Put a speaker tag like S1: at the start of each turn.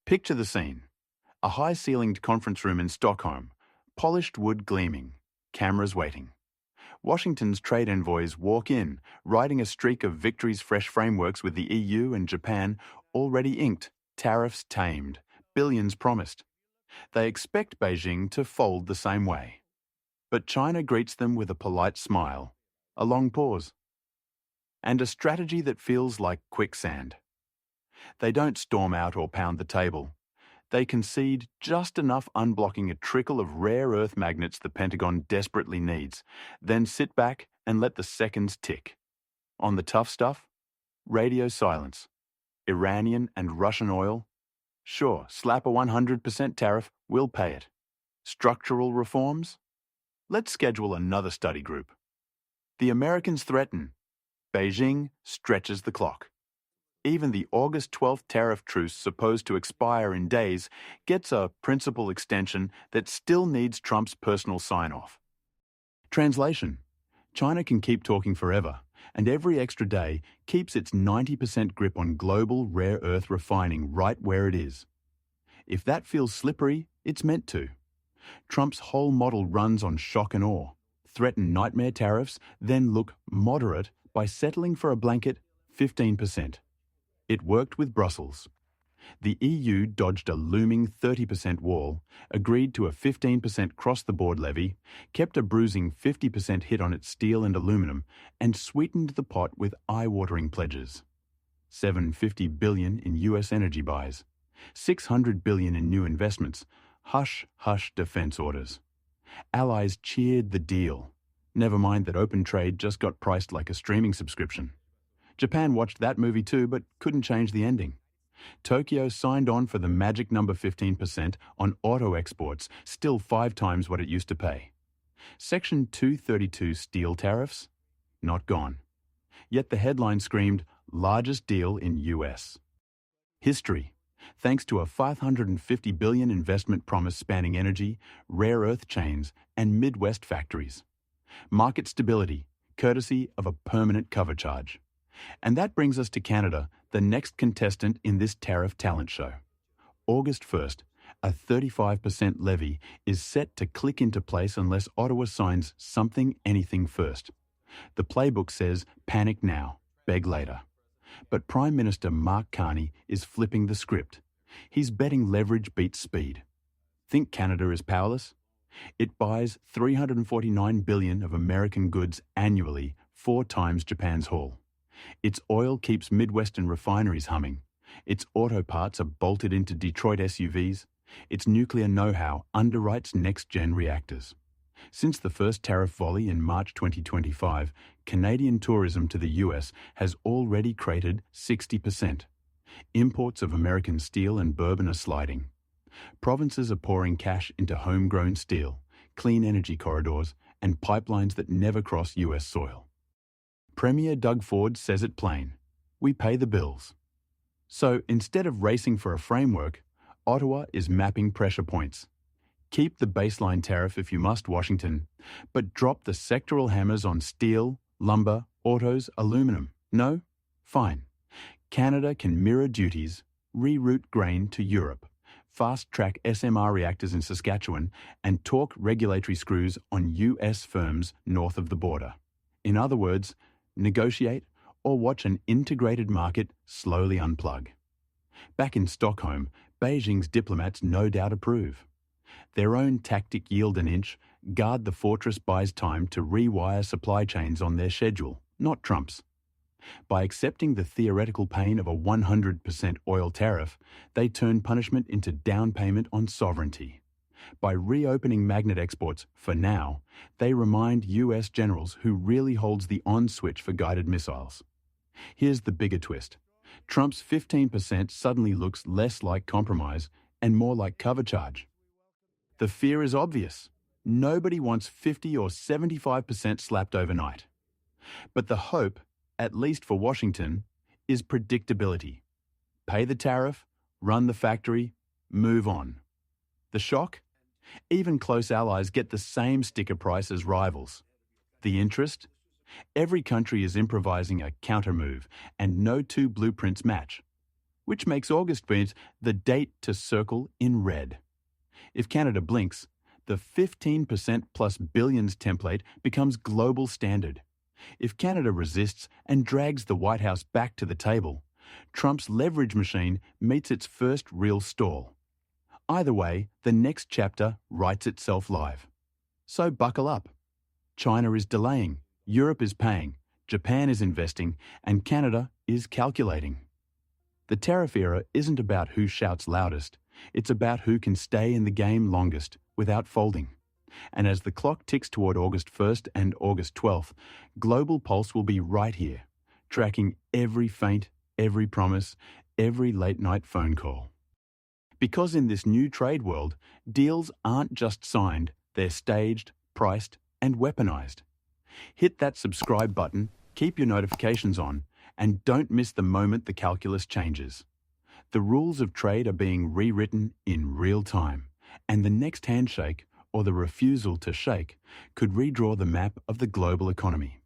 S1: Picture the scene. A high-ceilinged conference room in Stockholm, polished wood gleaming, cameras waiting. Washington's trade envoys walk in, riding a streak of victories fresh frameworks with the EU and Japan already inked, tariffs tamed, billions promised. They expect Beijing to fold the same way. But China greets them with a polite smile, a long pause, and a strategy that feels like quicksand. They don't storm out or pound the table. They concede just enough unblocking a trickle of rare earth magnets the Pentagon desperately needs, then sit back and let the seconds tick. On the tough stuff, radio silence. Iranian and Russian oil? Sure, slap a 100% tariff, we'll pay it. Structural reforms? Let's schedule another study group. The Americans threaten. Beijing stretches the clock. Even the August 12th tariff truce, supposed to expire in days, gets a principal extension that still needs Trump's personal sign-off. Translation: China can keep talking forever, and every extra day keeps its 90% grip on global rare earth refining right where it is. If that feels slippery, it's meant to. Trump's whole model runs on shock and awe. Threaten nightmare tariffs, then look moderate by settling for a blanket 15%. It worked with Brussels. The EU dodged a looming 30% wall, agreed to a 15% cross-the-board levy, kept a bruising 50% hit on its steel and aluminum, and sweetened the pot with eye-watering pledges. $750 billion in US energy buys, $600 billion in new investments, hush-hush defense orders. Allies cheered the deal. Never mind that open trade just got priced like a streaming subscription. Japan watched that movie too, but couldn't change the ending. Tokyo signed on for the magic number 15% on auto exports, still 5 times what it used to pay. Section 232 steel tariffs? Not gone. Yet the headline screamed, largest deal in US. History. Thanks to a $550 billion investment promise spanning energy, rare earth chains, and Midwest factories. Market stability, courtesy of a permanent cover charge. And that brings us to Canada, the next contestant in this tariff talent show. August 1st, a 35% levy is set to click into place unless Ottawa signs something, anything first. The playbook says, panic now, beg later. But Prime Minister Mark Carney is flipping the script. He's betting leverage beats speed. Think Canada is powerless? It buys $349 billion of American goods annually, 4 times Japan's haul. Its oil keeps Midwestern refineries humming. Its auto parts are bolted into Detroit SUVs. Its nuclear know-how underwrites next-gen reactors. Since the first tariff volley in March 2025, Canadian tourism to the US has already cratered 60%. Imports of American steel and bourbon are sliding. Provinces are pouring cash into homegrown steel, clean energy corridors, and pipelines that never cross US soil. Premier Doug Ford says it plain. We pay the bills. So instead of racing for a framework, Ottawa is mapping pressure points. Keep the baseline tariff if you must, Washington, but drop the sectoral hammers on steel, lumber, autos, aluminum. No? Fine. Canada can mirror duties, reroute grain to Europe, fast-track SMR reactors in Saskatchewan, and torque regulatory screws on US firms north of the border. In other words, negotiate, or watch an integrated market slowly unplug. Back in Stockholm, Beijing's diplomats no doubt approve. Their own tactic yield an inch, guard the fortress buys time to rewire supply chains on their schedule, not Trump's. By accepting the theoretical pain of a 100% oil tariff, they turn punishment into down payment on sovereignty. By reopening magnet exports, for now, they remind US generals who really holds the on switch for guided missiles. Here's the bigger twist. Trump's 15% suddenly looks less like compromise and more like cover charge. The fear is obvious. Nobody wants 50 or 75% slapped overnight. But the hope, at least for Washington, is predictability. Pay the tariff, run the factory, move on. The shock? Even close allies get the same sticker price as rivals. The interest? Every country is improvising a counter-move, and no 2 blueprints match. which makes August be the date to circle in red. If Canada blinks, the 15% plus billions template becomes global standard. If Canada resists and drags the White House back to the table, Trump's leverage machine meets its first real stall. Either way, the next chapter writes itself live. So buckle up. China is delaying, Europe is paying, Japan is investing, and Canada is calculating. The tariff era isn't about who shouts loudest, it's about who can stay in the game longest without folding. And as the clock ticks toward August 1st and August 12th, Global Pulse will be right here, tracking every feint, every promise, every late-night phone call. Because in this new trade world, deals aren't just signed, they're staged, priced, and weaponized. Hit that subscribe button, keep your notifications on, and don't miss the moment the calculus changes. The rules of trade are being rewritten in real time, and the next handshake, or the refusal to shake, could redraw the map of the global economy.